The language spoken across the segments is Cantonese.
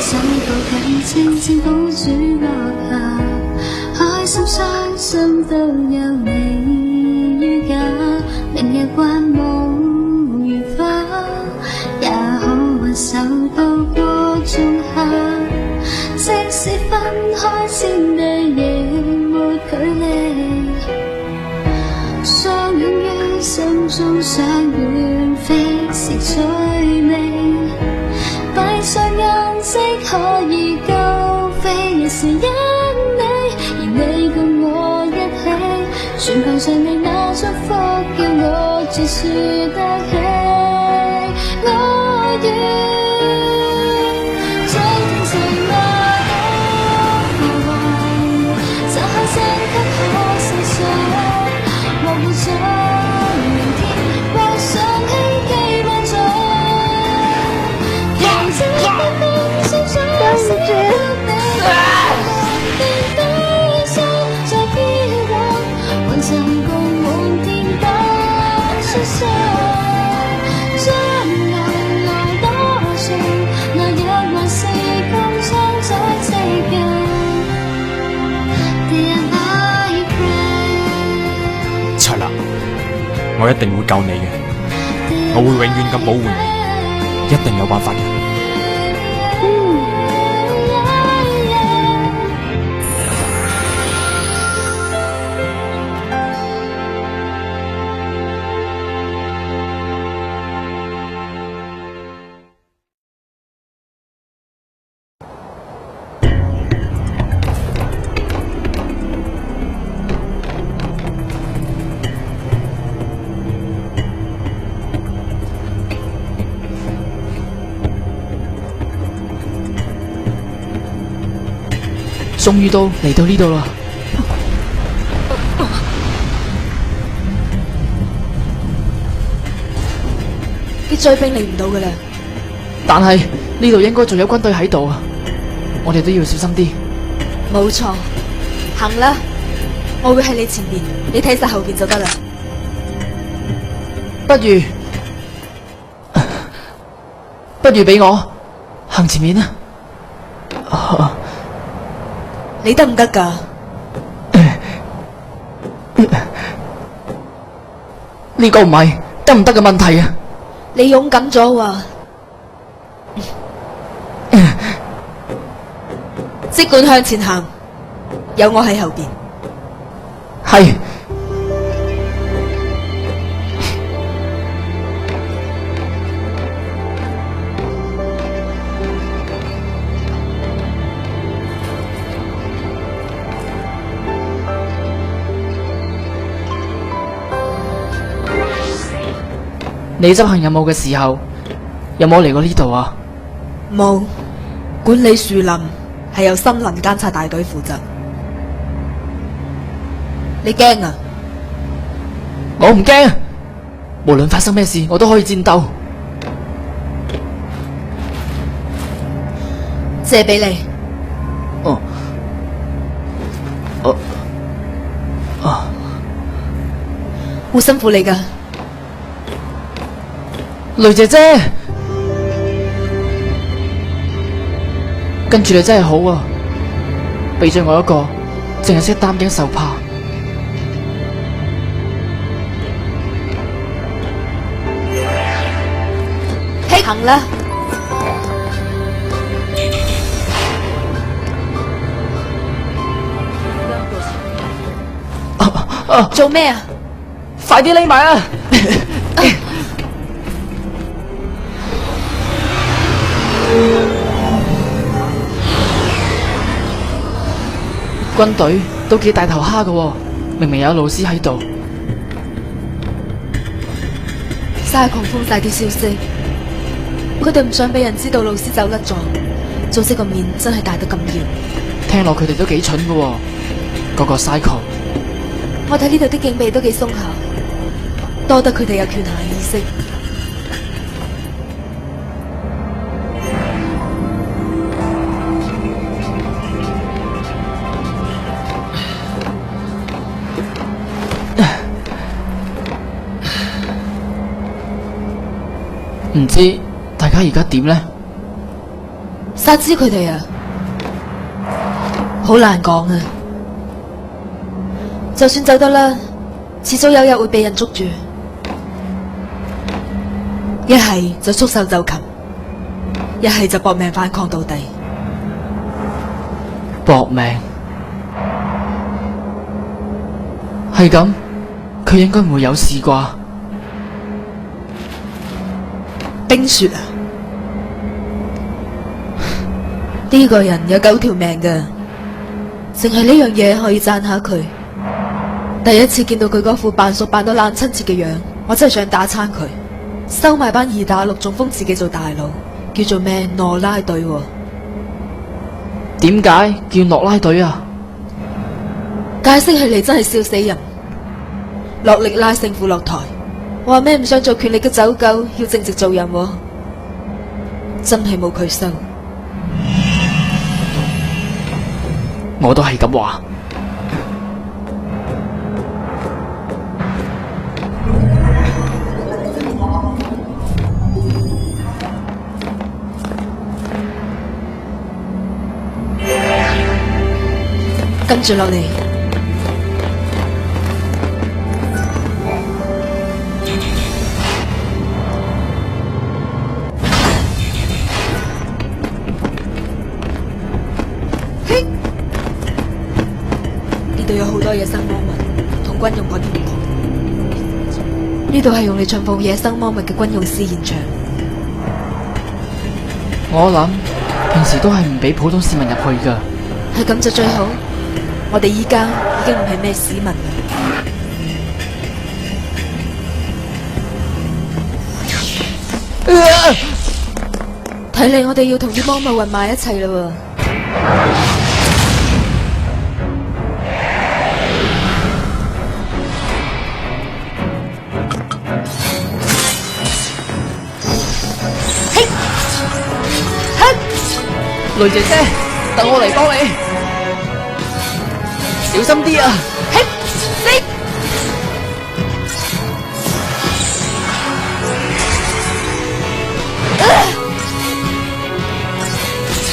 手抱緊，靜靜保住落下，開心傷心都有你於家，明日幻夢如花，也可挽手渡過仲夏。即使分開千里亦沒距離，相擁於心中想遠飛是趣味，閉上眼睛可以高飛，亦是因你，而你共我一起，全憑上你那祝福叫我自說得起，我願卓立，我一定會救你嘅，我會永遠咁保護你，一定有辦法嘅。終於都嚟到呢度啦！啲追兵嚟唔到㗎啦，但係呢度應該仲有軍隊喺度啊！我哋都要小心啲。冇錯，行啦，我會喺你前邊，你睇晒後邊就得啦。不如俾我行前面啊！你得唔得㗎？呢個唔係得唔得嘅問題啊！你勇敢咗喎，即管向前行，有我喺後邊。係。你執行任務嘅時候，有冇嚟過呢度啊？冇，管理樹林係由森林監察大隊負責。你驚啊？我唔驚，無論發生咩事，我都可以戰鬥。借俾你。好辛苦你噶。雷姐姐，跟住你真係好啊，俾咗我一個淨係識擔驚受怕。行啦。做咩啊？快啲匿埋啊！軍隊都幾大頭蝦㗎，明明有老師喺度。沙狂封晒啲消息，佢哋唔想俾人知道老師走甩咗，組織個面真係大得咁要。聽落佢哋都幾蠢㗎，個個 cycle。我睇呢度啲警備都幾鬆下，多得佢哋有權限意識。唔知大家而家點呢？沙知佢哋啊，好難講啊。就算走得啦，遲早有日會被人捉住，一係就束手就擒，一係就搏命反抗到底。搏命係咁，佢應該唔會有事啩？冰雪啊，呢個人有9條命噶，淨係呢樣嘢可以讚下佢。第一次見到佢嗰副扮熟扮到爛親切嘅樣，我真係想打餐佢。收埋班2打6，仲封自己做大佬，叫做咩諾拉隊喎。點解叫諾拉隊啊？解釋起嚟真係笑死人，落力拉勝負落台，話咩唔想做權力嘅走狗，要正直做人喎，真係冇佢收。我都係咁話。跟住落嚟，嘿，呢度有好多野生魔物，同軍用嗰啲唔同。呢度係用嚟巡捕野生魔物嘅軍用試驗場。我諗平時都係唔俾普通市民入去噶。係咁就最好。我哋依家已經唔係咩市民啦。睇嚟我哋要同啲魔物混埋一齊啦喎。嘿，嘿，雷姐姐，等我嚟幫你。小心啲啊！嘿，死！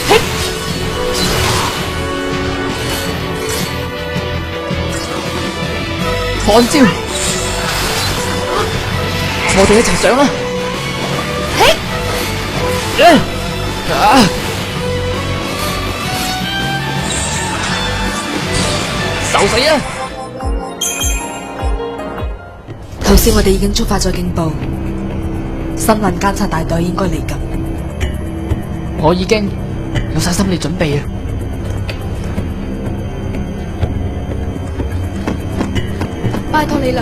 嘿，看招！我哋一齊上啦！嘿，受死啊！頭先我哋已經觸發咗警報，新聞監察大隊應該嚟緊。我已經有晒心理準備啊！拜託你啦！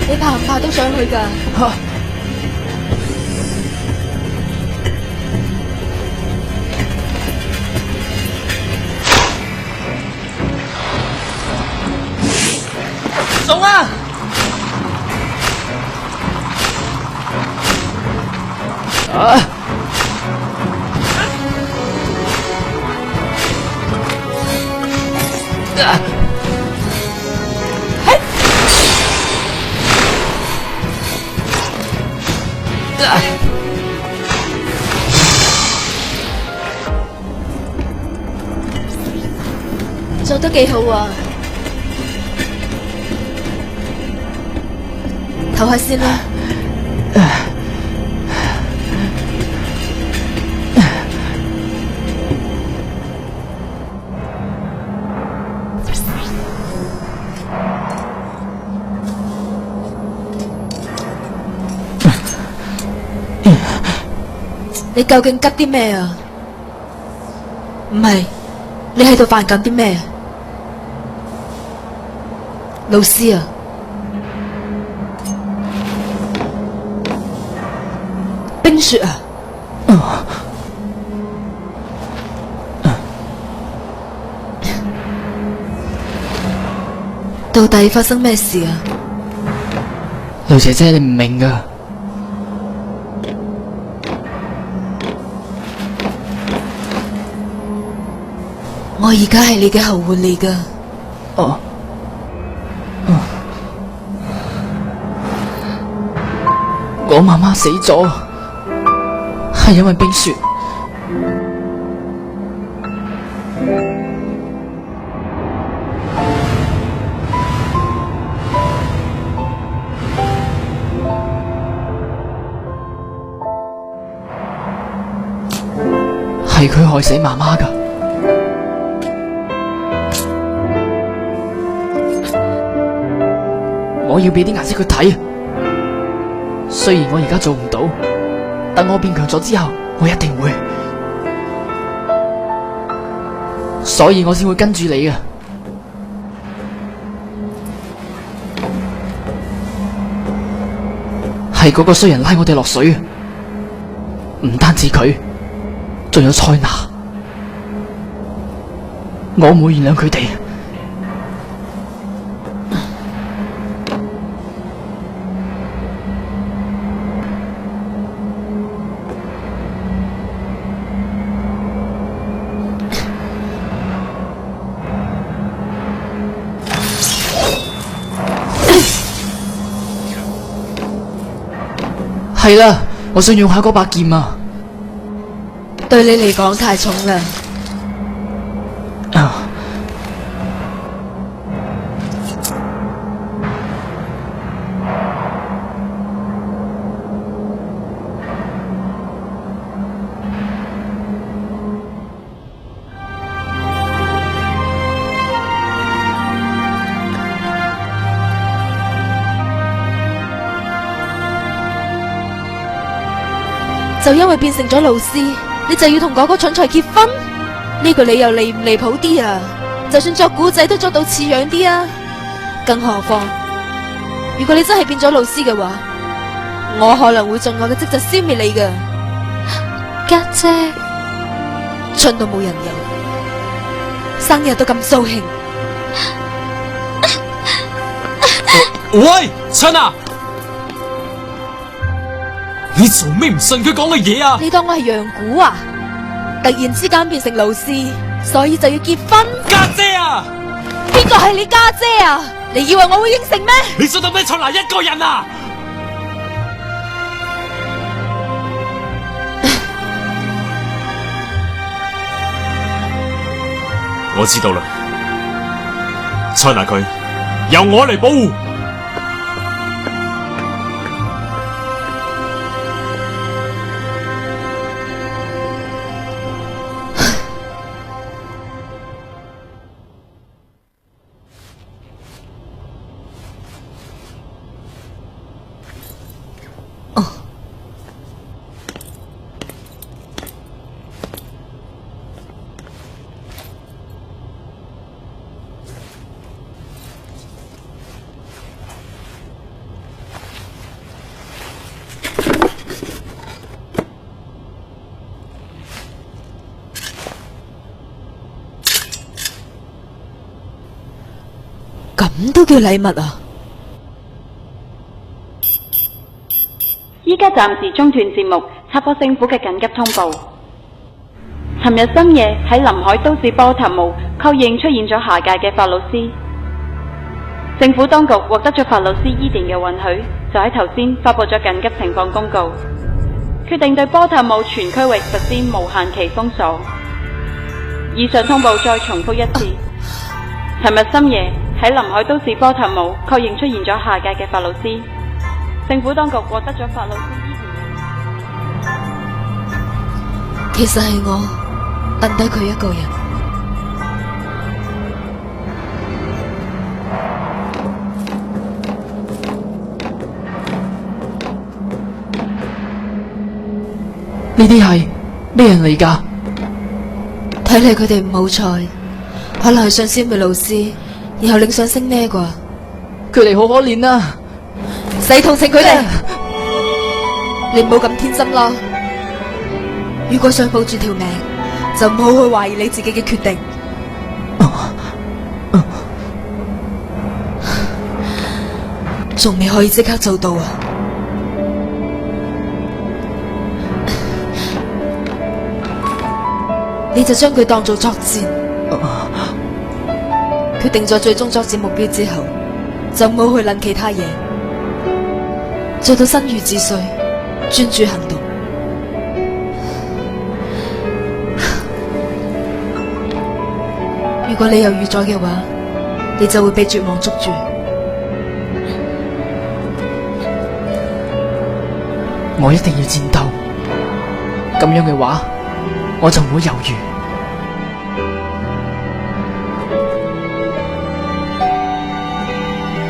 你怕唔怕都上去㗎？送啊！做得幾好啊！唞下先啦。你究竟急啲咩啊？唔係，你喺度煩緊啲咩？老師啊，冰雪啊，到底發生咩事啊？雷姐姐，你唔明㗎。我而家係你嘅後援嚟㗎。我媽媽死咗，係因為冰雪。係佢害死媽媽㗎。我要俾啲顏色佢睇，雖然我而家做唔到，等我變強咗之後，我一定會，所以我先會跟住你嘅。係嗰個衰人拉我哋落水，唔單止佢，仲有塞娜，我唔會原諒佢哋。係啦，我想用下嗰把劍啊！對你嚟講太重啦。就因為變成咗老師，你就要同嗰個蠢材結婚？呢個理由離唔離譜啲啊？就算作古仔都作到似樣啲啊！更何況，如果你真係變咗老師嘅話，我可能會盡我嘅職責消滅你㗎。家姐，蠢到冇人有，生日都咁掃興。喂，春啊！你做咩唔信佢講嘅嘢啊？你當我係羊牯啊？突然之間變成老師，所以就要結婚？家姐啊！邊個係你家姐啊？你以為我會應承咩？你信得俾春娜一個人啊？我知道啦，春娜佢由我嚟保護。咁都叫禮物啊？依家暫時中斷節目，插播政府嘅緊急通報。尋日深夜喺臨海都市波塔姆確認出現咗下屆嘅法老師，政府當局獲得咗法老師伊甸嘅允許，就喺頭先發佈咗緊急情況公告，決定對波塔姆全區域實施無限期封鎖。以上通報再重複一次，尋日深夜喺臨海都市波塔姆確認出現咗下屆嘅法老師，政府當局獲得咗法老師伊甸。其實係我掟低佢一個人。呢啲係咩人嚟㗎？睇嚟佢哋唔好彩，可能係想消滅老師，然後領上升呢啩。佢哋好可憐啊！使同情佢哋。你唔好咁天真啦。如果想保住條命，就唔好去懷疑你自己嘅決定。仲未可以即刻做到啊！你就將佢當做作戰，決定咗最終作戰目標之後，就唔好去諗其他嘢，做到身如止水。專注行動。如果你猶豫咗嘅話，你就會被絕望捉住。我一定要戰鬥，咁樣嘅話，我就唔會猶豫。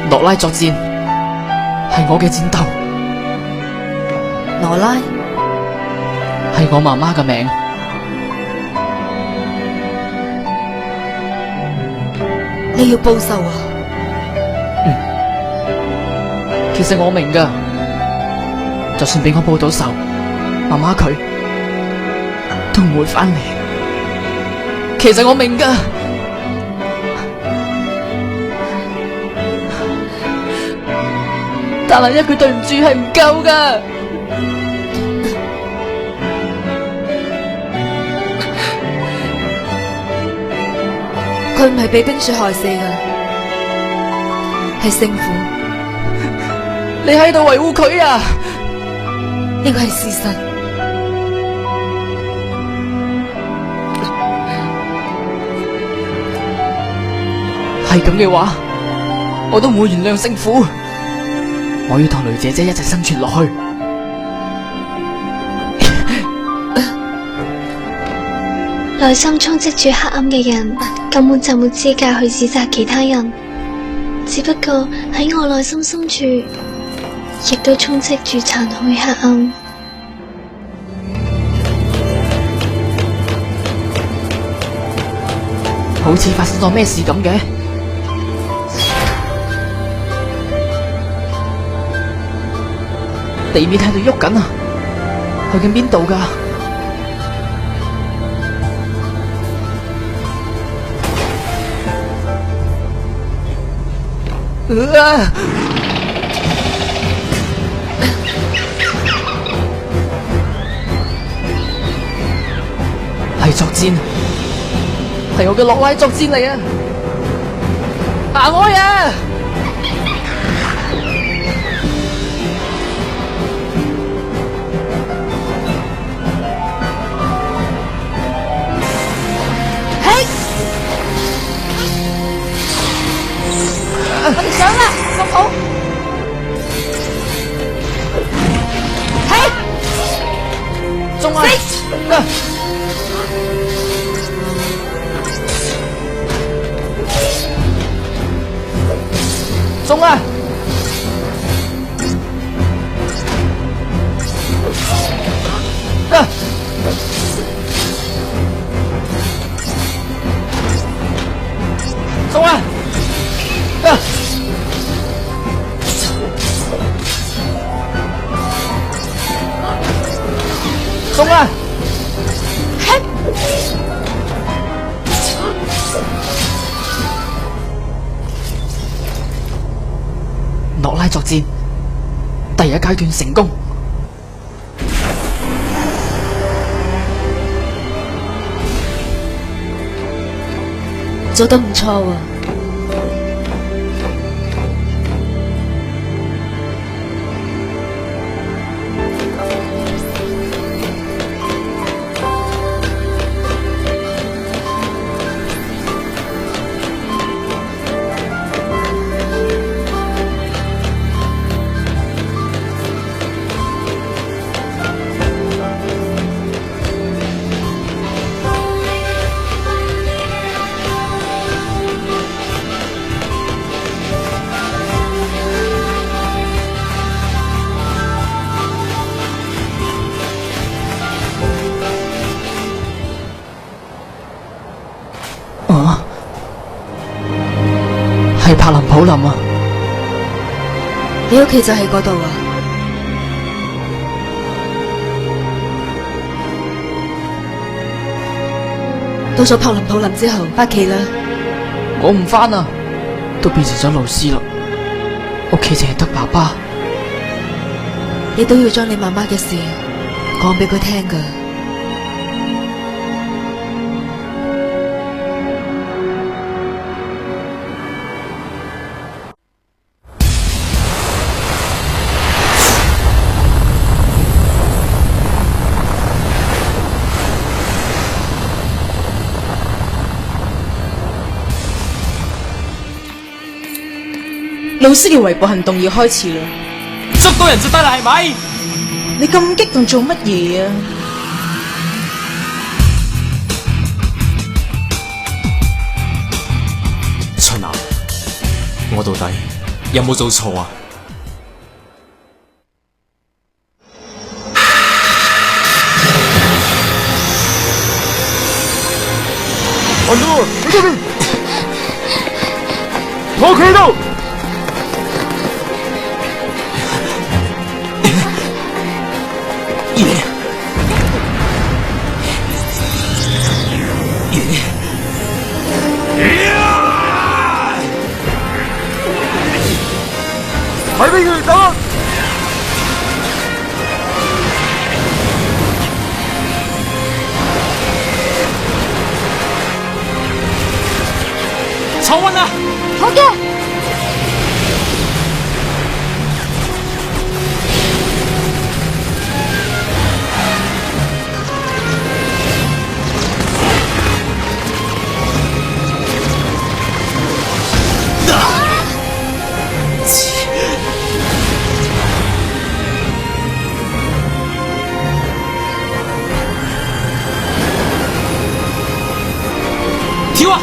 諾拉作戰係我嘅戰鬥，羅拉，係我媽媽嘅名。你要報仇啊？其實我明噶，就算俾我報到仇，媽媽佢都唔會翻嚟。其實我明噶，但係一句對唔住係唔夠噶。佢唔係被冰雪害死噶，係聖父。你喺度維護佢啊？呢個係事實。係咁嘅話，我都唔會原諒聖父。我要同雷姐姐一齊生存落去。內心充斥住黑暗嘅人，根本就冇資格去指責其他人。只不過喺我內心深處，亦都充斥住殘酷黑暗。好似發生咗咩事咁嘅？地面喺度喐緊啊！去緊邊度噶？係作戰，係我嘅諾拉作戰嚟啊！行開啊！我哋上啦，咁好。嘿，中啊！中啊！中啊！中啊！嘿！諾拉作戰第一階段成功。做得唔錯喎。係柏林普林啊！你屋企就喺嗰度啊？到咗柏林普林之後，返屋企啦。我唔返啊，都變成咗老師啦。屋企淨係得爸爸。你都要將你媽媽嘅事講俾佢聽噶。老師嘅圍捕行動要開始啦，捉到人就得啦，係咪？你咁激動做乜嘢啊？春娜，我到底有冇做錯啊？我企到。喺邊度打？坐穩啦！好嘅。跳啊！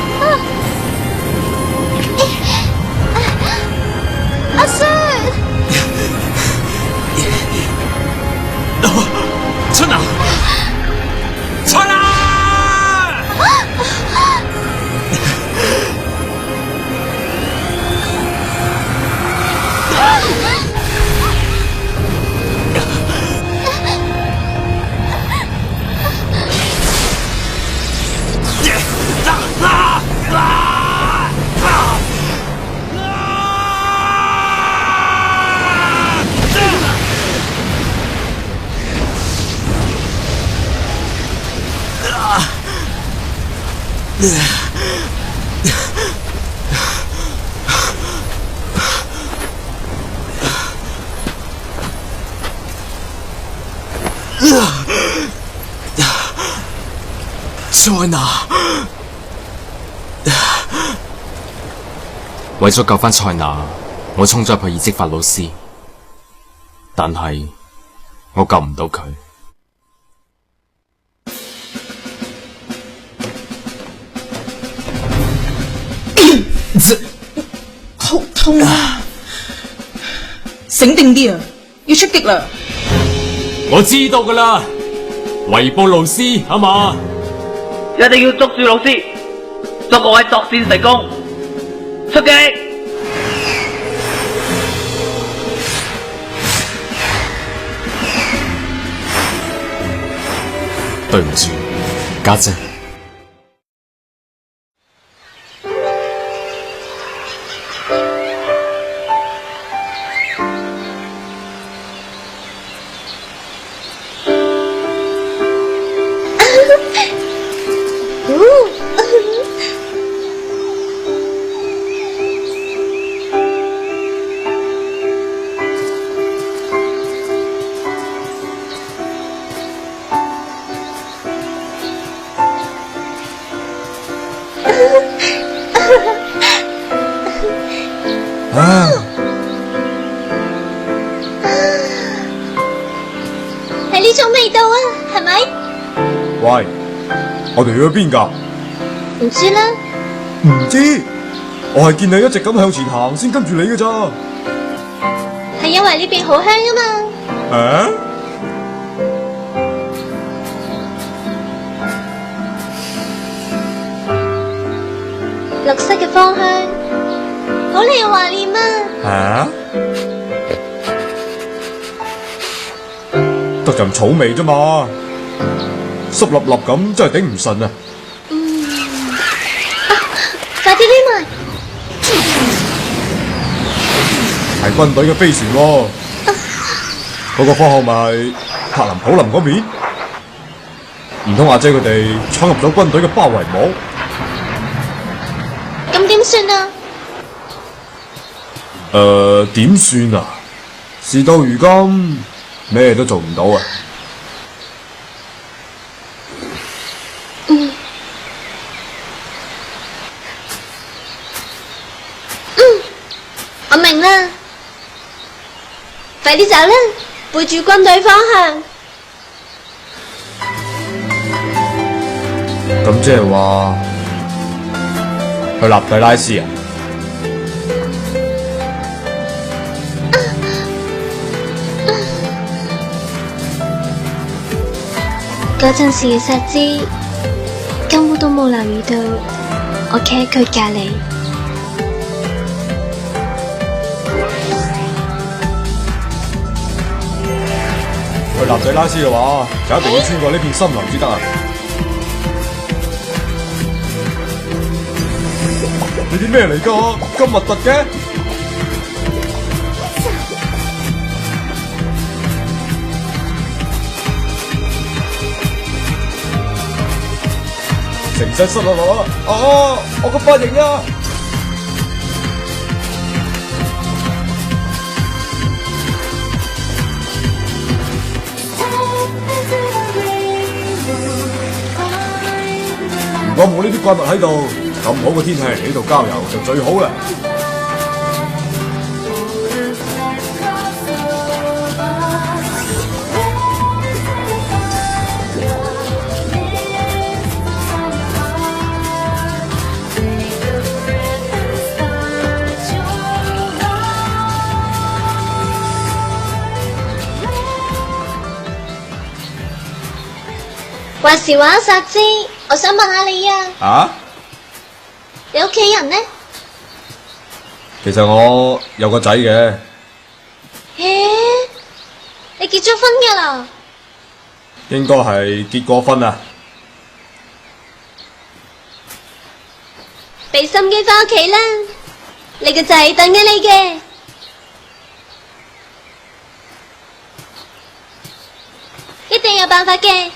阿 Sir， 春娜，春娜！塞娜，為咗救翻塞娜，我衝咗入去異跡法老師，但係我救唔到佢。好痛啊！醒定啲啊，要出擊啦！我知道噶啦，圍捕老師係嘛？一定要捉住老師，捉個位作戰成功，出擊！對唔住，家姐。係呢種味道啊，係咪？喂，我哋去咗邊㗎？唔知啦。唔知，我係見你一直咁向前行，先跟住你㗎咋。係因為呢邊好香啊嘛。啊？綠色嘅芳香，好令人懷念啊！啊？得陣草味啫嘛，濕立立咁真係頂唔順啊！快啲匿埋！係軍隊嘅飛船喎，嗰個方向咪係柏林普林嗰邊？唔通阿姐佢哋闖入咗軍隊嘅包圍網？咁點算啊？點算啊？事到如今，咩都做唔到啊！我明啦。快啲走啦，背住軍隊方向。咁即係話去納蒂拉斯啊？嗰陣時嘅薩茲根本都冇留意到我企喺佢隔籬。去納蒂拉斯嘅話，就一定要穿過呢片森林先得啊！你啲咩嚟㗎？咁核突嘅！成身濕落落啊！我個髮型啊！如果冇呢啲怪物喺度，咁好嘅天氣嚟呢度郊遊就最好啦。話時話，薩茲，我想問下你啊。啊？你屋企人呢？其實我有個仔嘅。咦？你結咗婚㗎啦？應該係結過婚啦。俾心機返屋企啦，你個仔等緊你嘅。一定有辦法嘅。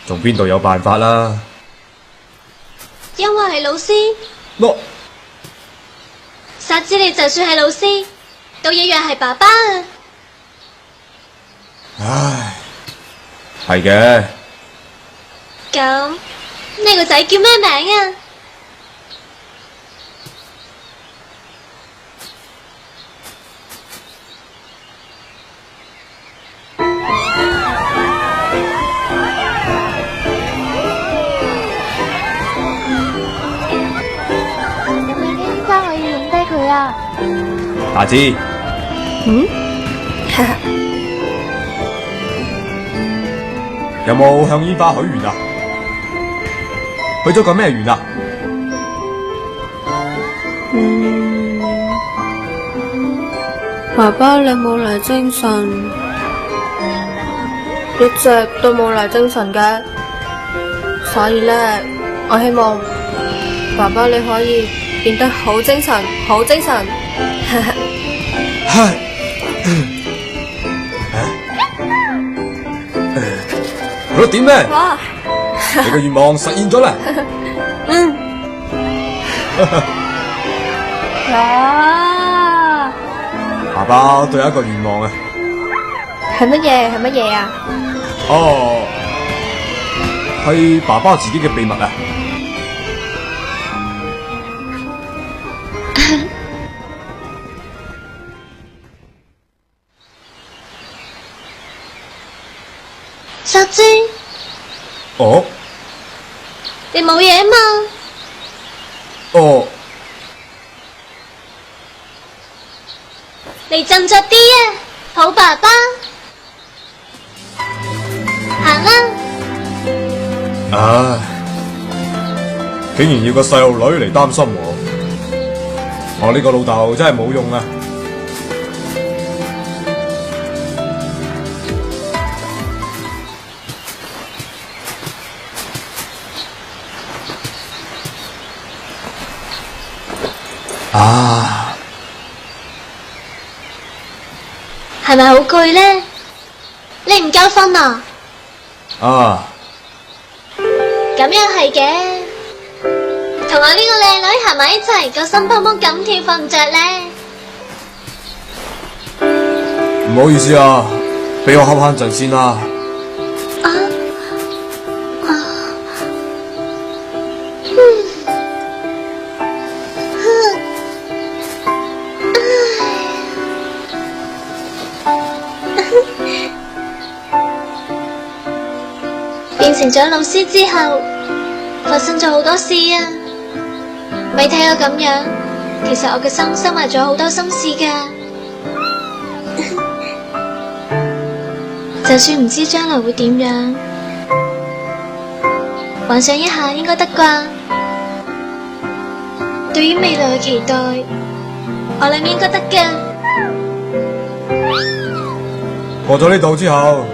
仲邊度有辦法啦？因為係老師。我薩茲，你就算係老師，都一樣係爸爸啊。唉，係嘅。咁你個仔叫咩名啊？夏芝，有冇向煙花許願啊？許咗個咩願啊？爸爸你冇嚟精神，一直都冇嚟精神嘅，所以呢，我希望爸爸你可以變得好精神，好精神。佢點呢？哇！你嘅願望實現咗啦！啊！爸爸都有一個願望啊！係乜嘢？係乜嘢啊？哦，係爸爸自己嘅秘密啊！薩茲，哦，你冇嘢嘛？哦，你振作啲啊，好爸爸，行啦！唉，竟然要個細路女嚟擔心我，我呢個老豆真係冇用啊！啊，係咪好攰呢？你唔夠瞓啊？啊，咁又係嘅，同我呢個靚女行埋一齊，個心砰砰咁跳，瞓唔着呢？唔好意思啊，俾我瞌陣先啦。變成咗老師之後，發生咗好多事啊！咪睇我咁樣，其實我嘅心收埋咗好多心事噶。就算唔知將來會點樣，幻想一下應該得啩。對於未來嘅期待，我諗應該得㗎。過咗呢度之後，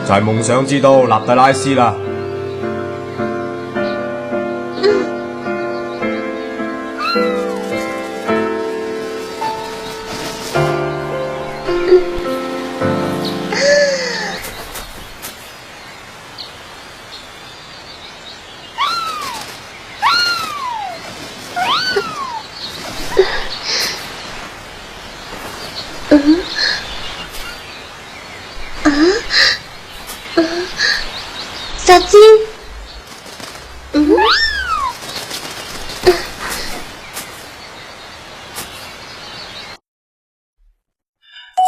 就係夢想之都納特拉斯啦。殺尖，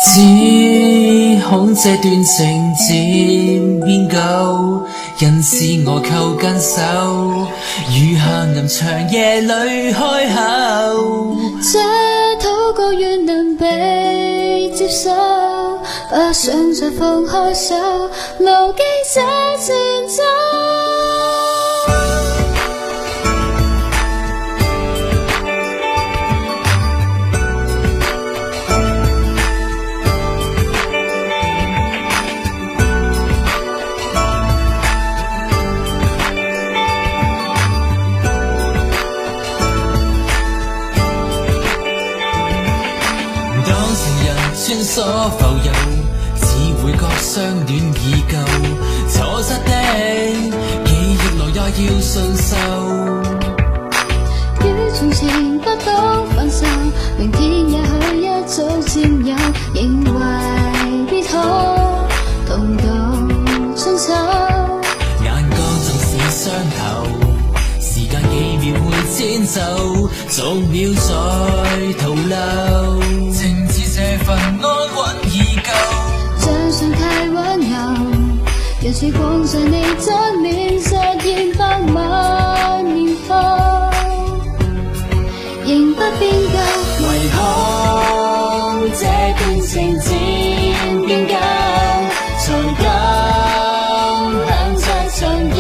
只恐這段情漸變舊，因是我扣緊手，如黑暗長夜裏開口。這禱告願能被接受，不想再放開手，牢記這前奏。穿梭浮游，只會覺相戀已夠，錯失的記憶來也要順受。與從前不懂放手，明天也許一早佔有，認為必可同渡春秋。眼角縱是傷頭，時間幾秒會遷走，逐秒在徒留。情字這份安穩已夠，像上太溫柔，若曙光在你側面實現百萬年後，仍不變舊。唯恐這段情漸變舊，才敢響着長夜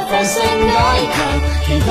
放聲哀求，祈禱